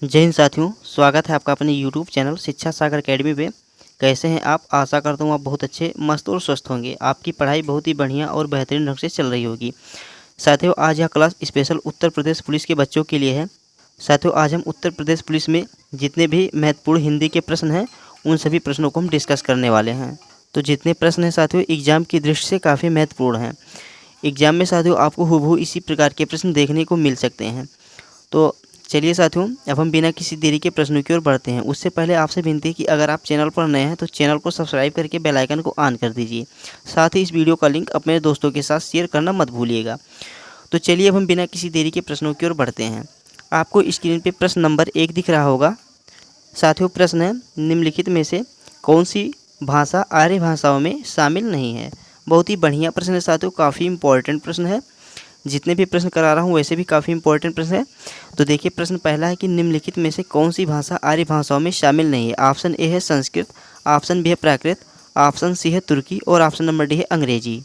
जय हिंद साथियों, स्वागत है आपका अपने यूट्यूब चैनल शिक्षा सागर अकेडमी पे। कैसे हैं आप? आशा करता हूँ आप बहुत अच्छे, मस्त और स्वस्थ होंगे। आपकी पढ़ाई बहुत ही बढ़िया और बेहतरीन ढंग से चल रही होगी। साथियों, आज यह class special Uttar Pradesh police के बच्चों के लिए है। साथियों, आज हम उत्तर प्रदेश पुलिस में जितने भी महत्वपूर्ण हिंदी के प्रश्न हैं उन सभी प्रश्नों को हम डिस्कस करने वाले हैं। तो जितने प्रश्न हैं साथियों, एग्जाम की दृष्टि से काफ़ी महत्वपूर्ण हैं। एग्जाम में साथियों आपको हूबहू इसी प्रकार के प्रश्न देखने को मिल सकते हैं। तो चलिए साथियों, अब हम बिना किसी देरी के प्रश्नों की ओर बढ़ते हैं। उससे पहले आपसे विनती है कि अगर आप चैनल पर नए हैं तो चैनल को सब्सक्राइब करके बेल आइकन को ऑन कर दीजिए। साथ ही इस वीडियो का लिंक अपने दोस्तों के साथ शेयर करना मत भूलिएगा। तो चलिए अब हम बिना किसी देरी के प्रश्नों की ओर बढ़ते हैं। आपको स्क्रीन पे प्रश्न नंबर 1 दिख रहा होगा। साथियों, प्रश्न है, निम्नलिखित में से कौन सी भाषा आर्य भाषाओं में शामिल नहीं है? बहुत ही बढ़िया प्रश्न है साथियों, काफ़ी इंपॉर्टेंट प्रश्न है। जितने भी प्रश्न करा रहा हूँ वैसे भी काफ़ी इंपॉर्टेंट प्रश्न है। तो देखिए, प्रश्न पहला है कि निम्नलिखित में से कौन सी भाषा आर्य भाषाओं में शामिल नहीं है? ऑप्शन ए है संस्कृत, ऑप्शन बी है प्राकृत, ऑप्शन सी है तुर्की और ऑप्शन नंबर डी है अंग्रेजी।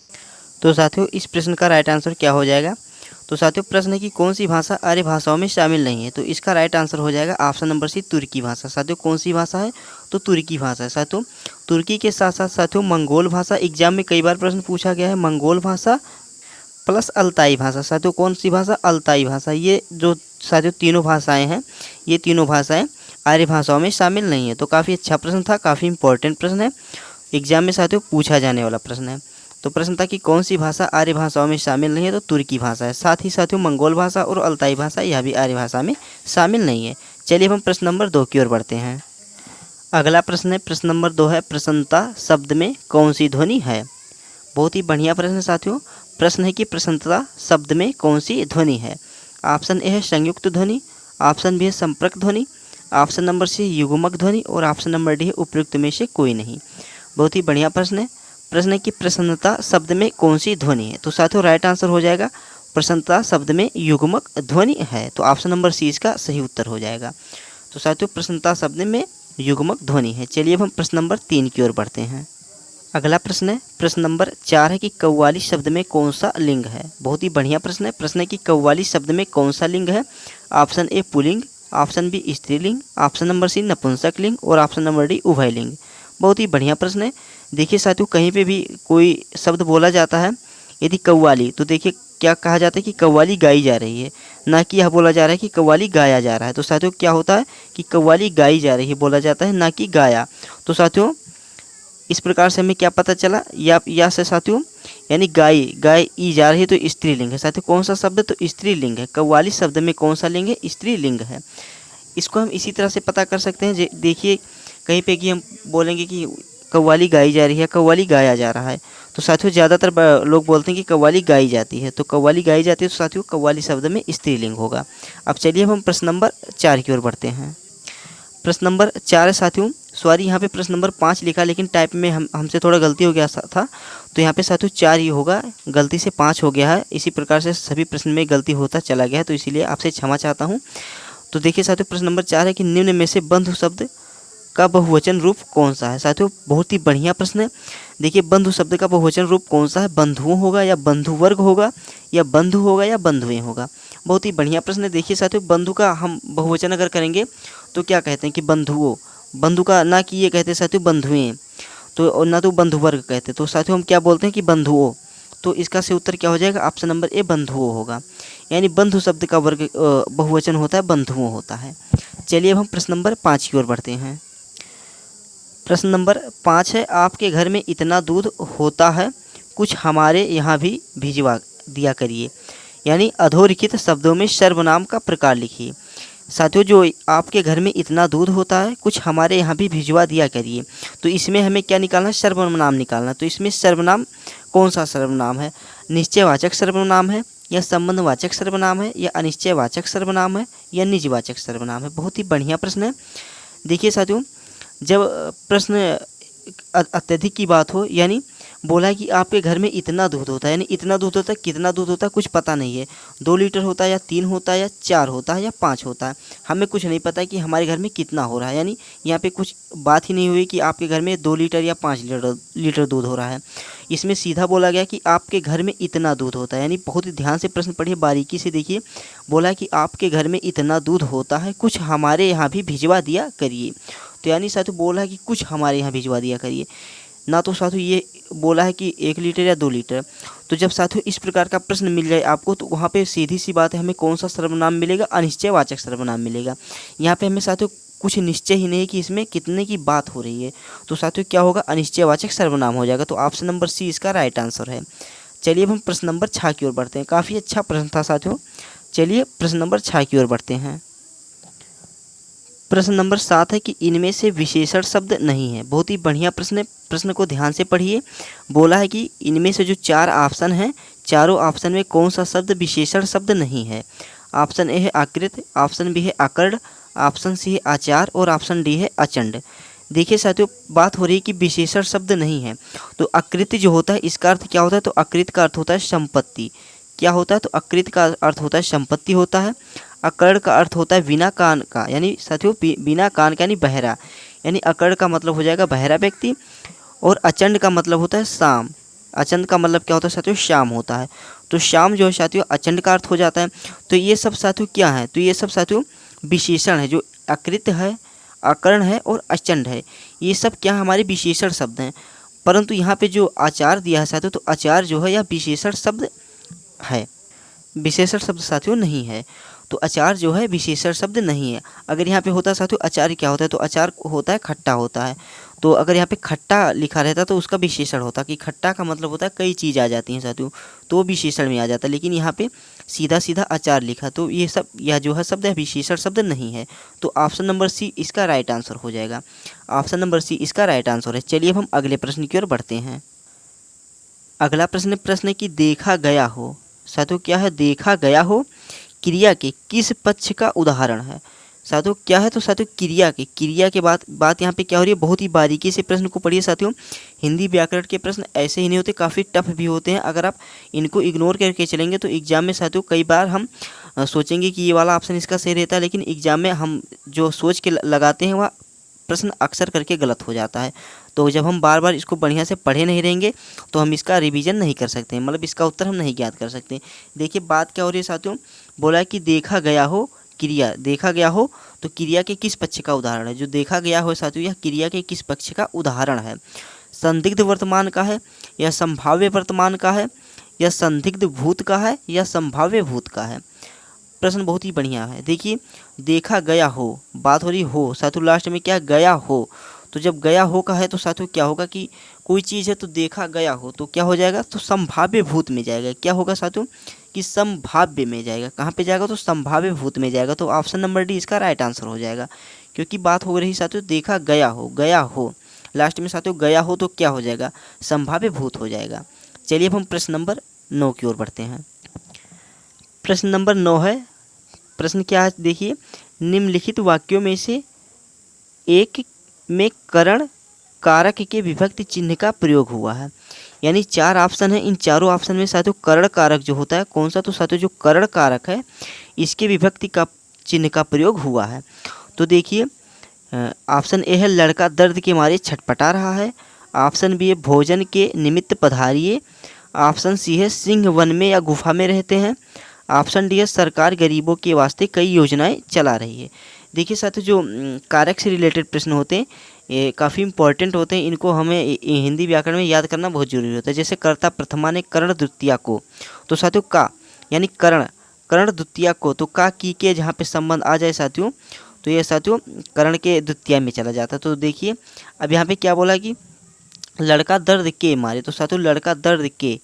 तो साथियों, इस प्रश्न का राइट आंसर क्या हो जाएगा? तो साथियों, प्रश्न है कि कौन सी भाषा आर्य भाषाओं में शामिल नहीं है, तो इसका राइट आंसर हो जाएगा ऑप्शन नंबर सी, तुर्की भाषा। साथियों, कौन सी भाषा है? तो तुर्की भाषा है। साथियों, तुर्की के साथ साथ साथियों मंगोल भाषा, एग्जाम में कई बार प्रश्न पूछा गया है। मंगोल भाषा प्लस अल्ताई भाषा। साथियों, कौन सी भाषा? अल्ताई भाषा। ये जो साथियों तीनों भाषाएं हैं, ये तीनों भाषाएं आर्य भाषाओं में शामिल नहीं है। तो काफ़ी अच्छा प्रश्न था, काफ़ी इंपॉर्टेंट प्रश्न है, एग्जाम में साथियों पूछा जाने वाला प्रश्न है। तो प्रश्न था कि कौन सी भाषा आर्य भाषाओं में शामिल नहीं है, तो तुर्की भाषा है। साथ ही साथियों मंगोल भाषा और अल्ताई भाषा यह भी आर्य भाषा में शामिल नहीं है। चलिए अब हम प्रश्न नंबर 2 की ओर बढ़ते हैं। अगला प्रश्न है, प्रश्न नंबर 2 है, प्रसन्नता शब्द में कौन सी ध्वनि है? बहुत ही बढ़िया प्रश्न है साथियों। प्रश्न है कि प्रसन्नता शब्द में कौन सी ध्वनि है? ऑप्शन ए है संयुक्त ध्वनि, ऑप्शन बी है संपर्क ध्वनि, ऑप्शन नंबर सी युग्मक ध्वनि और ऑप्शन नंबर डी है उपयुक्त में से कोई नहीं। बहुत ही बढ़िया प्रश्न है। प्रश्न है कि प्रसन्नता शब्द में कौन सी ध्वनि है? तो साथियों राइट आंसर हो जाएगा प्रसन्नता शब्द में युग्मक ध्वनि है। तो ऑप्शन नंबर सी इसका सही उत्तर हो जाएगा। तो साथियों प्रसन्नता शब्द में युग्मक ध्वनि है। चलिए अब हम प्रश्न नंबर 3 की ओर बढ़ते हैं। अगला प्रश्न है, प्रश्न नंबर 4 है कि कव्वाली शब्द में कौन सा लिंग है? बहुत ही बढ़िया प्रश्न है। प्रश्न है कि कव्वाली शब्द में कौन सा लिंग है? ऑप्शन ए पुल्लिंग, ऑप्शन बी स्त्रीलिंग, ऑप्शन नंबर सी नपुंसक लिंग और ऑप्शन नंबर डी उभय लिंग। बहुत ही बढ़िया प्रश्न है। देखिए साथियों, कहीं पे भी कोई शब्द बोला जाता है यदि कव्वाली, तो देखिए क्या कहा जाता है कि कव्वाली गाई जा रही है, ना कि यह बोला जा रहा है कि कव्वाली गाया जा रहा है। तो साथियों क्या होता है कि कव्वाली गाई जा रही है बोला जाता है, ना कि गाया। तो साथियों इस प्रकार से हमें क्या पता चला, या से साथियों यानी गाय गाय ई जा रही है तो स्त्रीलिंग है। साथियों कौन सा शब्द? तो स्त्रीलिंग है। कव्वाली शब्द में कौन सा लिंग है? स्त्रीलिंग है। इसको हम इसी तरह से पता कर सकते हैं। देखिए कहीं पे कि हम बोलेंगे कि कव्वाली गाई जा रही है, कव्वाली गाया जा रहा है, तो साथियों ज़्यादातर लोग बोलते हैं कि कव्वाली गाई जाती है। तो कव्वाली गाई जाती है तो साथियों कव्वाली शब्द में स्त्रीलिंग होगा। अब चलिए हम प्रश्न नंबर 4 की ओर बढ़ते हैं। प्रश्न नंबर 4 है साथियों, सॉरी यहाँ पे प्रश्न नंबर 5 लिखा, लेकिन टाइप में हमसे थोड़ा गलती हो गया था, तो यहाँ पे साथियों 4 ही होगा, गलती से 5 हो गया है। इसी प्रकार से सभी प्रश्न में गलती होता चला गया है, तो इसीलिए आपसे क्षमा चाहता हूँ। तो देखिए साथियों प्रश्न नंबर 4 है कि निम्न में से बंधु शब्द का बहुवचन रूप कौन सा है? साथियों बहुत ही बढ़िया प्रश्न है। देखिए बंधु शब्द का बहुवचन रूप कौन सा है? बंधुओं होगा या बंधु वर्ग होगा या बंधु होगा या बंधुएं होगा? बहुत ही बढ़िया प्रश्न है। देखिए साथियों बंधु का हम बहुवचन अगर करेंगे तो क्या कहते हैं कि बंधुओं, बंधु का ना कि ये कहते हैं साथियों बंधुएं, तो और ना तो बंधु वर्ग कहते, तो साथियों हम क्या बोलते हैं कि बंधुओं। तो इसका सही उत्तर क्या हो जाएगा? ऑप्शन नंबर ए बंधुओं होगा। यानी बंधु शब्द का वर्ग बहुवचन होता है बंधुओं होता है। चलिए अब हम प्रश्न नंबर 5 की ओर बढ़ते हैं। प्रश्न नंबर 5 है, आपके घर में इतना दूध होता है, कुछ हमारे यहाँ भी भिजवा दिया करिए। यानी अधोरेखित शब्दों में सर्वनाम का प्रकार लिखिए। साथियों जो आपके घर में इतना दूध होता है, कुछ हमारे यहाँ भी भिजवा दिया करिए, तो इसमें हमें क्या निकालना है? सर्वनाम निकालना। तो इसमें सर्वनाम कौन सा सर्वनाम है? निश्चयवाचक सर्वनाम है या संबंधवाचक सर्वनाम है या अनिश्चयवाचक सर्वनाम है या निजवाचक सर्वनाम है? बहुत ही बढ़िया प्रश्न है। देखिए साथियों, जब प्रश्न अत्यधिक की बात हो, यानी बोला है कि आपके घर में इतना दूध होता है, यानी इतना दूध होता है, कितना दूध होता है कुछ पता नहीं है, 2 लीटर होता है या 3 होता है या 4 होता है या 5 होता है, हमें कुछ नहीं पता है कि हमारे घर में कितना हो रहा है। यानी यहाँ पे कुछ बात ही नहीं हुई कि आपके घर में 2 लीटर या 5 लीटर दूध हो रहा है। इसमें सीधा बोला गया कि आपके घर में इतना दूध होता है, यानी बहुत ही ध्यान से प्रश्न पढ़िए, बारीकी से देखिए। बोला कि आपके घर में इतना दूध होता है, कुछ हमारे यहाँ भी भिजवा दिया करिए। तो यानी साथियों बोला है कि कुछ हमारे यहाँ भिजवा दिया करिए, ना तो साथियों ये बोला है कि 1 लीटर या 2 लीटर। तो जब साथियों इस प्रकार का प्रश्न मिल जाए आपको, तो वहाँ पे सीधी सी बात है, हमें कौन सा सर्वनाम मिलेगा? अनिश्चयवाचक सर्वनाम मिलेगा। यहाँ पे हमें साथियों कुछ निश्चय ही नहीं कि इसमें कितने की बात हो रही है, तो साथियों क्या होगा? अनिश्चयवाचक सर्वनाम हो जाएगा। तो ऑप्शन नंबर सी इसका राइट आंसर है। चलिए अब हम प्रश्न नंबर 6 की ओर बढ़ते हैं। काफ़ी अच्छा प्रश्न था साथियों। चलिए प्रश्न नंबर 6 की ओर बढ़ते हैं। प्रश्न नंबर 7 है कि इनमें से विशेषण शब्द नहीं है। बहुत ही बढ़िया प्रश्न है, प्रश्न को ध्यान से पढ़िए। बोला है कि इनमें से जो 4 ऑप्शन हैं, चारों ऑप्शन में कौन सा शब्द विशेषण शब्द नहीं है? ऑप्शन ए है आकृत, ऑप्शन बी है आकर्ण, ऑप्शन सी है आचार और ऑप्शन डी है अचंड। देखिए साथियों बात हो रही है कि विशेषण शब्द नहीं है, तो आकृति जो होता है इसका अर्थ क्या होता है? तो आकृत का अर्थ होता है संपत्ति। क्या होता है? तो आकृत का अर्थ होता है संपत्ति होता है। अकर्ण का अर्थ होता है बिना कान का, यानी साथियों बिना कान का यानी बहरा, यानी अकर्ण का मतलब हो जाएगा बहरा व्यक्ति। और अचंड का मतलब होता है शाम। अचंड का मतलब क्या होता है साथियों? शाम होता है। तो शाम जो है साथियों अचंड का अर्थ हो जाता है। तो ये सब साथियों क्या है? तो ये सब साथियों विशेषण है, जो अकृत है, अकर्ण है और अचंड है, ये सब क्या हमारे विशेषण शब्द हैं। परंतु यहाँ पे जो आचार दिया है साथियों, तो आचार जो है यह विशेषण शब्द है, विशेषण शब्द साथियों नहीं है। तो अचार जो है विशेषण शब्द नहीं है। अगर यहाँ पे होता साथियों अचार क्या होता है? तो अचार होता है खट्टा होता है। तो अगर यहाँ पे खट्टा लिखा रहता तो उसका विशेषण होता, कि खट्टा का मतलब होता है कई चीज़ आ जाती हैं साथियों, तो विशेषण में आ जाता। लेकिन यहाँ पे सीधा सीधा अचार लिखा, तो ये सब यह जो है शब्द है विशेषण शब्द नहीं है। तो ऑप्शन नंबर सी इसका राइट आंसर हो जाएगा। ऑप्शन नंबर सी इसका राइट आंसर है। चलिए अब हम अगले प्रश्न की ओर बढ़ते हैं। अगला प्रश्न है कि देखा गया हो। साथियों क्या है? देखा गया हो क्रिया के किस पक्ष का उदाहरण है? साथियों क्या है? तो साथियों क्रिया के बात यहाँ पे क्या हो रही है? बहुत ही बारीकी से प्रश्न को पढ़िए साथियों। हिंदी व्याकरण के प्रश्न ऐसे ही नहीं होते, काफ़ी टफ भी होते हैं। अगर आप इनको इग्नोर करके चलेंगे तो एग्जाम में साथियों कई बार हम सोचेंगे कि ये वाला ऑप्शन इसका सही रहता है, लेकिन एग्जाम में हम जो सोच के लगाते हैं वह प्रश्न अक्सर करके गलत हो जाता है। तो जब हम बार बार इसको बढ़िया से पढ़े नहीं रहेंगे तो हम इसका रिवीजन नहीं कर सकते, मतलब इसका उत्तर हम नहीं ज्ञात कर सकते। देखिए बात क्या हो रही है साथियों, बोला है कि देखा गया हो क्रिया, देखा गया हो तो क्रिया के किस पक्ष का उदाहरण है? जो देखा गया हो साथियों यह क्रिया के किस पक्ष का उदाहरण है? संदिग्ध वर्तमान का है, या संभाव्य वर्तमान का है, या संदिग्ध भूत का है, या संभाव्य भूत का है? प्रश्न बहुत ही बढ़िया है। देखिए देखा गया हो, बात हो रही हो साथियों, लास्ट में क्या गया हो, तो जब गया हो का है तो साथियों क्या होगा कि कोई चीज़ है तो देखा गया हो तो क्या हो जाएगा? तो संभाव्य भूत में जाएगा। क्या होगा साथियों? कि संभाव्य में जाएगा। कहाँ पे जाएगा? तो संभाव्य भूत में जाएगा। तो ऑप्शन नंबर डी इसका राइट आंसर हो जाएगा, क्योंकि बात हो रही साथियों देखा गया हो, लास्ट में साथियों गया हो तो क्या हो जाएगा? संभाव्य भूत हो जाएगा। चलिए अब हम प्रश्न नंबर 9 की ओर बढ़ते हैं। प्रश्न नंबर 9 है, प्रश्न क्या है देखिए, निम्नलिखित वाक्यों में से एक में करण कारक के विभक्ति चिन्ह का प्रयोग हुआ है। यानी 4 ऑप्शन है, इन चारों ऑप्शन में साथियों करण कारक जो होता है कौन सा? तो साथियों जो करण कारक है इसके विभक्ति का चिन्ह का प्रयोग हुआ है। तो देखिए ऑप्शन ए है लड़का दर्द के मारे छटपटा रहा है, ऑप्शन बी है भोजन के निमित्त पधारिए, ऑप्शन सी है सिंह वन में या गुफा में रहते हैं, ऑप्शन डी है सरकार गरीबों के वास्ते कई योजनाएं चला रही है। देखिए साथियों जो कारक से रिलेटेड प्रश्न होते हैं ये काफ़ी इंपॉर्टेंट होते हैं, इनको हमें हिंदी व्याकरण में याद करना बहुत जरूरी होता है। जैसे कर्ता प्रथमा ने कर्ण द्वितीया को, तो साथियों का यानी कर्ण द्वितीया को, तो का की के जहाँ पे संबंध आ जाए साथियों तो ये साथियों कर्ण के द्वितीया में चला जाता है। तो देखिए अब यहाँ पे क्या बोला कि लड़का दर्द के मारे, तो साथियों लड़का दर्द के,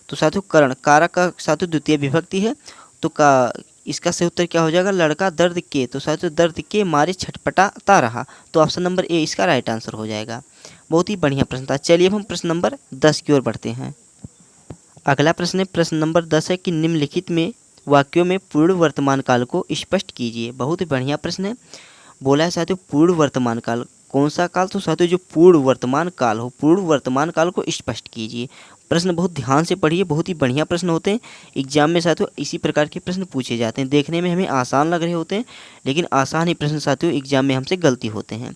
तो साथियों कर्ण कारक का साथियों द्वितीय विभक्ति है, तो का इसका सही उत्तर क्या हो जाएगा? लड़का दर्द के, तो साथियों दर्द के मारे छटपटाता रहा, तो ऑप्शन नंबर ए इसका राइट आंसर हो जाएगा। बहुत ही बढ़िया प्रश्न था। चलिए अब हम प्रश्न नंबर 10 की ओर बढ़ते हैं। अगला प्रश्न है, प्रश्न नंबर 10 है कि निम्नलिखित में वाक्यों में पूर्ण वर्तमान काल को स्पष्ट कीजिए। बहुत ही बढ़िया प्रश्न है। बोला है साथियों पूर्ण वर्तमान काल, कौन सा काल? तो साथियों जो पूर्ण वर्तमान काल हो, पूर्ण वर्तमान काल को स्पष्ट कीजिए। प्रश्न बहुत ध्यान से पढ़िए, बहुत ही बढ़िया प्रश्न होते हैं। एग्जाम में साथियों इसी प्रकार के प्रश्न पूछे जाते हैं। देखने में हमें आसान लग रहे होते हैं, लेकिन आसान ही प्रश्न साथियों एग्जाम में हमसे गलती होते हैं।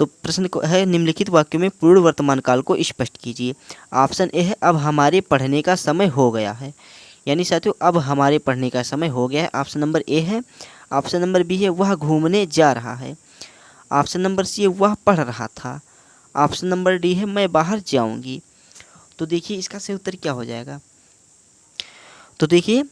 तो प्रश्न को है निम्नलिखित वाक्यों में पूर्ण वर्तमान काल को स्पष्ट कीजिए। ऑप्शन ए है अब हमारे पढ़ने का समय हो गया है, यानी साथियों अब हमारे पढ़ने का समय हो गया है, ऑप्शन नंबर ए है। ऑप्शन नंबर बी है वह घूमने जा रहा है। ऑप्शन नंबर सी है वह पढ़ रहा था। ऑप्शन नंबर डी है मैं बाहर जाऊंगी। तो देखिए इसका सही उत्तर क्या हो जाएगा। तो देखिए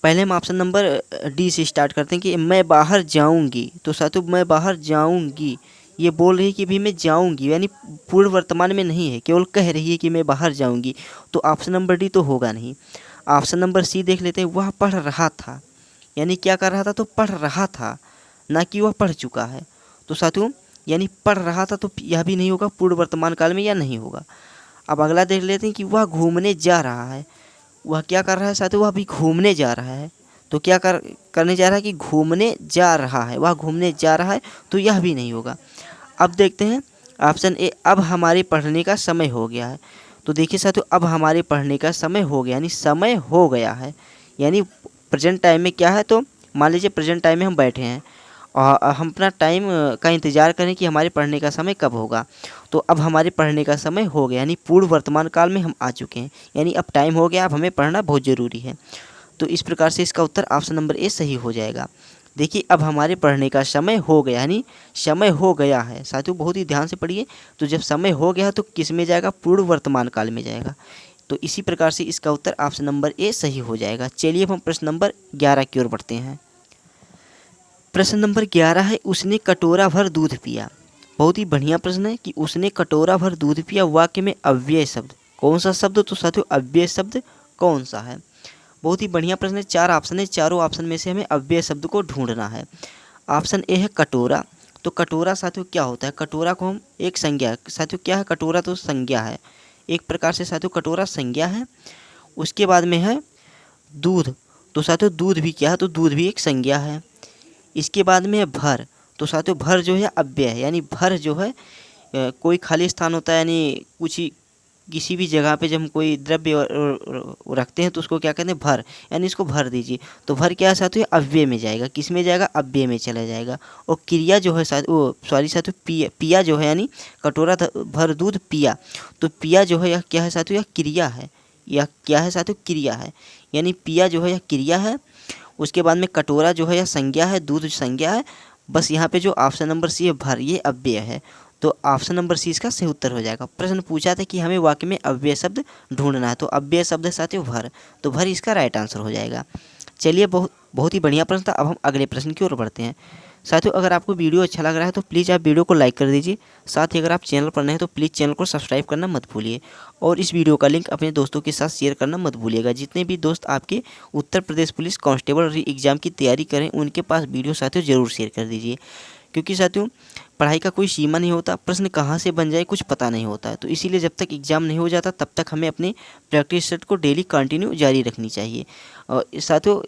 पहले हम ऑप्शन नंबर डी से स्टार्ट करते हैं कि मैं बाहर जाऊंगी। तो साथियों मैं बाहर जाऊंगी ये बोल रही है कि भी मैं जाऊंगी, यानी पूर्ण वर्तमान में नहीं है, केवल कह रही है कि मैं बाहर जाऊंगी। तो ऑप्शन नंबर डी तो होगा नहीं। ऑप्शन नंबर सी देख लेते हैं, वह पढ़ रहा था, यानी क्या कर रहा था, तो पढ़ रहा था, ना कि वह पढ़ चुका है। तो साथियों यानी पढ़ रहा था तो यह भी नहीं होगा, पूर्ण वर्तमान काल में यह नहीं होगा। अब अगला देख लेते हैं कि वह घूमने जा रहा है। वह क्या कर रहा है साथियों, वह अभी घूमने जा रहा है। तो क्या करने जा रहा है कि घूमने जा रहा है, वह घूमने जा रहा है, तो यह भी नहीं होगा। अब देखते हैं ऑप्शन ए अब हमारे पढ़ने का समय हो गया है। तो देखिए साथियों अब हमारे पढ़ने का समय हो गया, यानी समय हो गया है, यानी प्रेजेंट टाइम में क्या है, तो मान लीजिए प्रेजेंट टाइम में हम बैठे हैं और हम अपना टाइम का इंतज़ार करें कि हमारे पढ़ने का समय कब होगा। तो अब हमारे पढ़ने का समय हो गया, यानी पूर्ण वर्तमान काल में हम आ चुके हैं, यानी अब टाइम हो गया, अब हमें पढ़ना बहुत ज़रूरी है। तो इस प्रकार से इसका उत्तर ऑप्शन नंबर ए सही हो जाएगा। देखिए अब हमारे पढ़ने का समय हो गया, यानी समय हो गया है। साथियों बहुत ही ध्यान से पढ़िए, तो जब समय हो गया तो किस में जाएगा, पूर्ण वर्तमान काल में जाएगा। तो इसी प्रकार से इसका उत्तर ऑप्शन नंबर ए सही हो जाएगा। चलिए अब हम प्रश्न नंबर 11 की ओर बढ़ते हैं। प्रश्न नंबर 11 है उसने कटोरा भर दूध पिया। बहुत ही बढ़िया प्रश्न है कि उसने कटोरा भर दूध पिया, वाक्य में अव्यय शब्द कौन सा शब्द, तो साथियों अव्यय शब्द कौन सा है। बहुत ही बढ़िया प्रश्न है, 4 ऑप्शन है, चारों ऑप्शन में से हमें अव्यय शब्द को ढूंढना है। ऑप्शन ए है कटोरा। तो कटोरा साथियों क्या होता है, कटोरा को हम एक संज्ञा, साथियों क्या है कटोरा, तो संज्ञा है एक प्रकार से, साथियों कटोरा संज्ञा है। उसके बाद में है दूध। तो साथियों दूध भी क्या है, तो दूध भी एक संज्ञा है। इसके बाद में है भर। तो साथियों भर जो है अव्यय है, यानी भर जो है कोई खाली स्थान होता है, यानी कुछ किसी भी जगह पे जब हम कोई द्रव्य रखते हैं तो उसको क्या कहते हैं, भर, यानी इसको भर दीजिए। तो भर क्या है साथियों, अव्यय में जाएगा, किस में जाएगा, अव्यय में चला जाएगा। और क्रिया जो है साथियों पिया जो है, यानी कटोरा भर दूध पिया, तो पिया जो है यह क्या है साथियों, यह क्रिया है, यह क्या है साथियों, क्रिया है, यानी पिया जो है यह क्रिया है। उसके बाद में कटोरा जो है यह संज्ञा है, दूध संज्ञा है। बस यहाँ पे जो ऑप्शन नंबर सी है भर, ये अव्यय है। तो ऑप्शन नंबर सी इसका सही उत्तर हो जाएगा। प्रश्न पूछा था कि हमें वाक्य में अव्यय शब्द ढूंढना है, तो अव्यय शब्द है साथियों भर, तो भर इसका राइट आंसर हो जाएगा। चलिए बहुत ही बढ़िया प्रश्न था। अब हम अगले प्रश्न की ओर बढ़ते हैं। साथियों अगर आपको वीडियो अच्छा लग रहा है तो प्लीज़ आप वीडियो को लाइक कर दीजिए। साथ ही अगर आप चैनल पर नए हैं तो प्लीज़ चैनल को सब्सक्राइब करना मत भूलिए, और इस वीडियो का लिंक अपने दोस्तों के साथ शेयर करना मत भूलिएगा। जितने भी दोस्त आपके Uttar Pradesh police constable exam की तैयारी करें उनके पास वीडियो साथियों ज़रूर शेयर कर दीजिए, क्योंकि साथियों पढ़ाई का कोई सीमा नहीं होता, प्रश्न कहाँ से बन जाए कुछ पता नहीं होता है। तो इसीलिए जब तक एग्ज़ाम नहीं हो जाता तब तक हमें अपने प्रैक्टिस सेट को डेली कंटिन्यू जारी रखनी चाहिए। और साथियों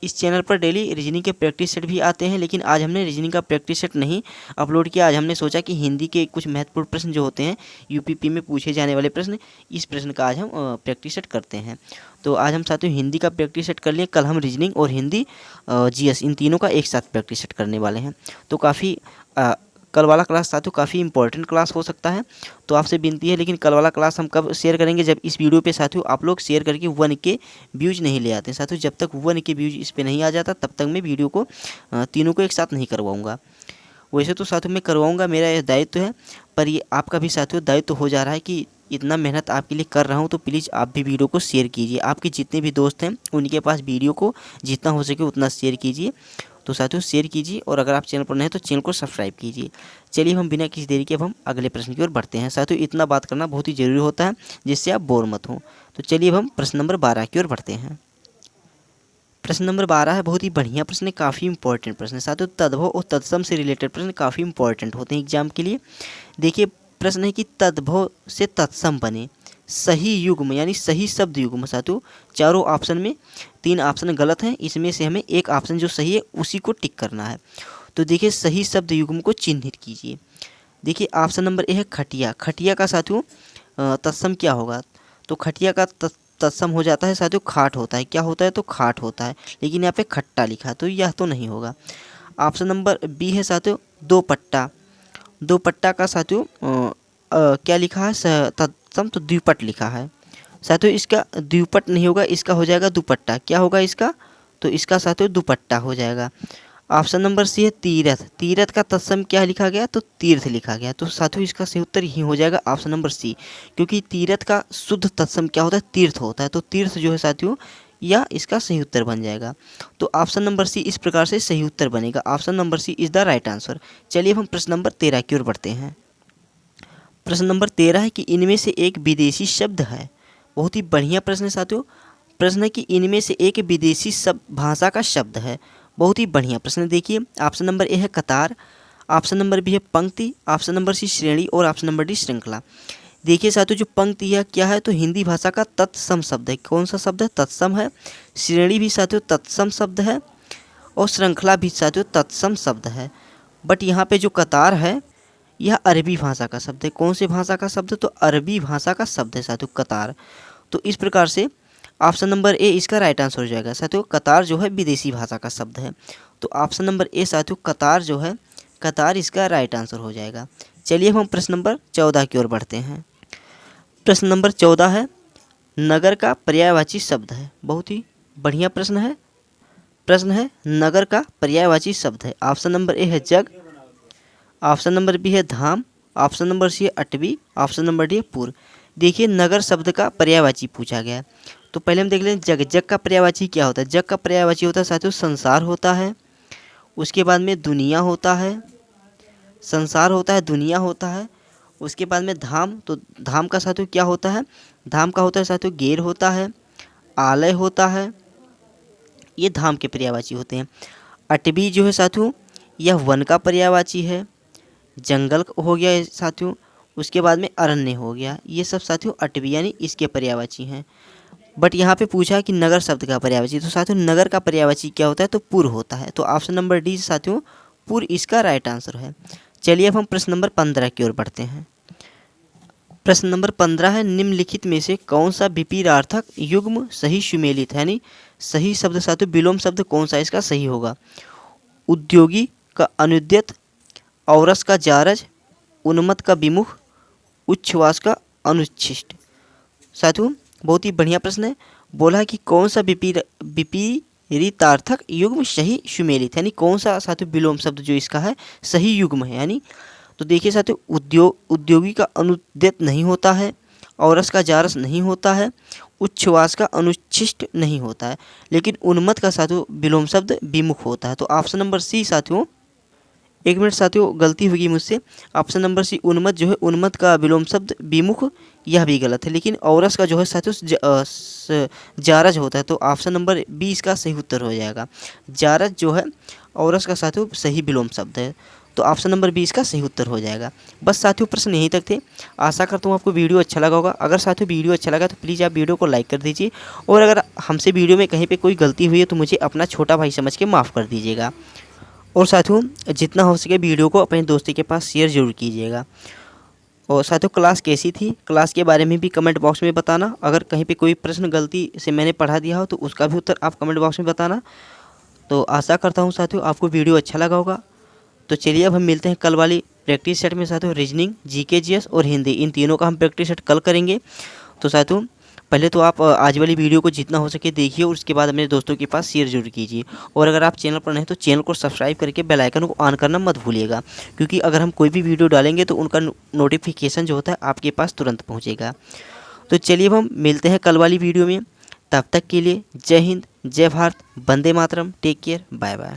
इस चैनल पर डेली रीजनिंग के प्रैक्टिस सेट भी आते हैं, लेकिन आज हमने रीजनिंग का प्रैक्टिस सेट नहीं अपलोड किया। आज हमने सोचा कि हिंदी के कुछ महत्वपूर्ण प्रश्न जो होते हैं यूपीपी में पूछे जाने वाले प्रश्न, इस प्रश्न का आज हम प्रैक्टिस सेट करते हैं। तो आज हम साथियों हिंदी का प्रैक्टिस सेट कर लिए, कल हम रीजनिंग और हिंदी जीएस इन तीनों का एक साथ प्रैक्टिस सेट करने वाले हैं। तो काफ़ी कल वाला क्लास साथियों काफ़ी इंपॉर्टेंट क्लास हो सकता है, तो आपसे विनती है, लेकिन कल वाला क्लास हम कब शेयर करेंगे, जब इस वीडियो पे साथियों आप लोग शेयर करके 1 के व्यूज नहीं ले आते साथियों। जब तक 1 के व्यूज इस पे नहीं आ जाता तब तक मैं वीडियो को तीनों को एक साथ नहीं करवाऊँगा। वैसे तो साथियों मैं करवाऊँगा, मेरा यह दायित्व है, पर ये आपका भी साथियों दायित्व हो जा रहा है कि इतना मेहनत आपके लिए कर रहा हूँ, तो प्लीज़ आप भी वीडियो को शेयर कीजिए। आपके जितने भी दोस्त हैं उनके पास वीडियो को जितना हो सके उतना शेयर कीजिए। तो साथियों शेयर कीजिए, और अगर आप चैनल पर नए हैं तो चैनल को सब्सक्राइब कीजिए। चलिए हम बिना किसी देरी के अब हम अगले प्रश्न की ओर बढ़ते हैं। साथियों इतना बात करना बहुत ही ज़रूरी होता है जिससे आप बोर मत हों। तो चलिए अब हम प्रश्न नंबर 12 की ओर बढ़ते हैं। प्रश्न नंबर 12 है, बहुत ही बढ़िया प्रश्न है, काफ़ी इंपॉर्टेंट प्रश्न है साथियों। तद्भव और तत्सम से रिलेटेड प्रश्न काफ़ी इंपॉर्टेंट होते हैं एग्जाम के लिए। देखिए प्रश्न है कि तद्भव से तत्सम बने सही युग्म, यानी सही शब्द युग्म। साथियों चारों ऑप्शन में 3 ऑप्शन गलत हैं, इसमें से हमें एक ऑप्शन जो सही है उसी को टिक करना है। तो देखिए सही शब्द युग्म को चिन्हित कीजिए। देखिए ऑप्शन नंबर ए है खटिया। खटिया का साथियों तत्सम क्या होगा, तो खटिया का तत्सम हो जाता है साथियों खाट होता है। क्या होता है, तो खाट होता है, लेकिन यहाँ पे खट्टा लिखा, तो यह तो नहीं होगा। ऑप्शन नंबर बी है साथियों 2 पट्टा, दोपट्टा का साथियों क्या लिखा है, तत्सम, तो द्विपट लिखा है साथियों। इसका द्विपट नहीं होगा, इसका हो जाएगा दुपट्टा। क्या होगा इसका, तो इसका साथियों दुपट्टा हो जाएगा। ऑप्शन नंबर सी है तीरथ। तीरथ का तत्सम क्या लिखा गया, तो तीर्थ लिखा गया। तो साथियों इसका सही उत्तर ही हो जाएगा ऑप्शन नंबर सी, क्योंकि तीरथ का शुद्ध तत्सम क्या होता है, तीर्थ होता है। तो तीर्थ जो है साथियों या इसका सही उत्तर बन जाएगा। तो ऑप्शन नंबर सी इस प्रकार से सही उत्तर बनेगा। Option number C is the right answer. चलिए अब हम प्रश्न नंबर 13 की ओर बढ़ते हैं। प्रश्न नंबर 13 है कि इनमें से एक विदेशी शब्द है। बहुत ही बढ़िया प्रश्न है साथियों। प्रश्न है कि इनमें से एक विदेशी शब्द भाषा का शब्द है। बहुत ही बढ़िया प्रश्न। देखिए ऑप्शन नंबर ए है कतार, ऑप्शन नंबर बी है पंक्ति, ऑप्शन नंबर सी श्रेणी और ऑप्शन नंबर डी श्रृंखला। देखिए साथियों जो पंक्ति है क्या है, तो हिंदी भाषा का तत्सम शब्द है। कौन सा शब्द है, तत्सम है। श्रेणी भी साथियों तत्सम शब्द है और श्रृंखला भी साथियों तत्सम शब्द है। बट यहाँ पे जो कतार है यह अरबी भाषा का शब्द है। कौन से भाषा का शब्द है, तो अरबी भाषा का शब्द है साथियों कतार। तो इस प्रकार से ऑप्शन नंबर ए इसका राइट आंसर हो जाएगा साथियों। कतार जो है विदेशी भाषा का शब्द है। तो ऑप्शन नंबर ए साथियों कतार जो है, कतार इसका राइट आंसर हो जाएगा। चलिए हम प्रश्न नंबर 14 की ओर बढ़ते हैं। प्रश्न नंबर 14 है नगर का पर्यायवाची शब्द है। बहुत ही बढ़िया प्रश्न है। प्रश्न है नगर का पर्यायवाची शब्द है। ऑप्शन नंबर ए है जग, ऑप्शन नंबर बी है धाम, ऑप्शन नंबर सी है अटवी, ऑप्शन नंबर डी है पूर्व। देखिए नगर शब्द का पर्यायवाची पूछा गया है। तो पहले हम देख लें जग। जग का पर्यायवाची क्या होता है, जग का पर्यायवाची होता है साथियों संसार होता है। उसके बाद में दुनिया होता है, संसार होता है, दुनिया होता है। उसके बाद में धाम, तो धाम का साथियों क्या होता है, धाम का होता है साथियों गेर होता है, आलय होता है। ये धाम के पर्यायवाची होते हैं। अटवी जो है साथियों यह वन का पर्यायवाची है। जंगल हो गया साथियों, उसके बाद में अरण्य हो गया। ये सब साथियों अटवी यानी इसके पर्यायवाची हैं। बट यहाँ पे पूछा कि नगर शब्द का पर्यायवाची, तो साथियों नगर का पर्यायवाची क्या होता है, तो पुर होता है। तो ऑप्शन नंबर डी साथियों पुर इसका राइट आंसर है। चलिए अब हम प्रश्न नंबर 15 की ओर बढ़ते हैं। प्रश्न नंबर 15 है निम्नलिखित में से कौन सा विपरीतार्थक युग्म सही सुमेलित है, यानी सही शब्द साथियों विलोम शब्द कौन सा इसका सही होगा। उद्योगी का अनुद्यत, औरस का जारज, उन्मत्त का विमुख, उच्छ्वास का अनुच्छिष्ट। साथियों बहुत ही बढ़िया प्रश्न है। बोला कि कौन सा विपरीतार्थक युग्म सही सुमेलित है, यानी कौन सा साथियों विलोम शब्द जो इसका है सही युग्म है। यानी तो देखिए साथियों उद्योगी का अनुद्यत नहीं होता है, औरस का जारस नहीं होता है, उच्छ्वास का अनुच्छिष्ट नहीं होता है, लेकिन उन्मत्त का साथियों विलोम शब्द विमुख होता है। तो ऑप्शन नंबर सी साथियों, एक मिनट साथियों गलती होगी मुझसे, ऑप्शन नंबर सी उन्मत्त जो है उन्मत्त का विलोम शब्द विमुख, यह भी गलत है। लेकिन औरस का जो है साथियों जारज होता है। तो ऑप्शन नंबर बी इसका सही उत्तर हो जाएगा। जारज जो है औरस का साथियों सही विलोम शब्द है। तो ऑप्शन नंबर बी इसका सही उत्तर हो जाएगा। बस साथियों प्रश्न यहीं तक थे। आशा करता हूँ आपको वीडियो अच्छा लगा होगा। अगर साथियों वीडियो अच्छा लगा तो प्लीज़ आप वीडियो को लाइक कर दीजिए, और अगर हमसे वीडियो में कहीं पे कोई गलती हुई है तो मुझे अपना छोटा भाई समझ के माफ़ कर दीजिएगा। और साथियों जितना हो सके वीडियो को अपने दोस्तों के पास शेयर जरूर कीजिएगा। और साथियों क्लास कैसी थी, क्लास के बारे में भी कमेंट बॉक्स में बताना। अगर कहीं पे कोई प्रश्न गलती से मैंने पढ़ा दिया हो तो उसका भी उत्तर आप कमेंट बॉक्स में बताना। तो आशा करता हूँ साथियों आपको वीडियो अच्छा लगा होगा। तो चलिए अब हम मिलते हैं कल वाली प्रैक्टिस सेट में साथियों। रीजनिंग, जीके, जीएस और हिंदी, इन तीनों का हम प्रैक्टिस सेट कल करेंगे। तो साथियों पहले तो आप आज वाली वीडियो को जितना हो सके देखिए, और उसके बाद अपने दोस्तों के पास शेयर जरूर कीजिए। और अगर आप चैनल पर नए हैं तो चैनल को सब्सक्राइब करके बेल आइकन को ऑन करना मत भूलिएगा, क्योंकि अगर हम कोई भी वीडियो डालेंगे तो उनका नोटिफिकेशन जो होता है आपके पास तुरंत पहुँचेगा। तो चलिए अब हम मिलते हैं कल वाली वीडियो में। तब तक के लिए जय हिंद, जय Bharat, Vande Mataram, take care, bye bye.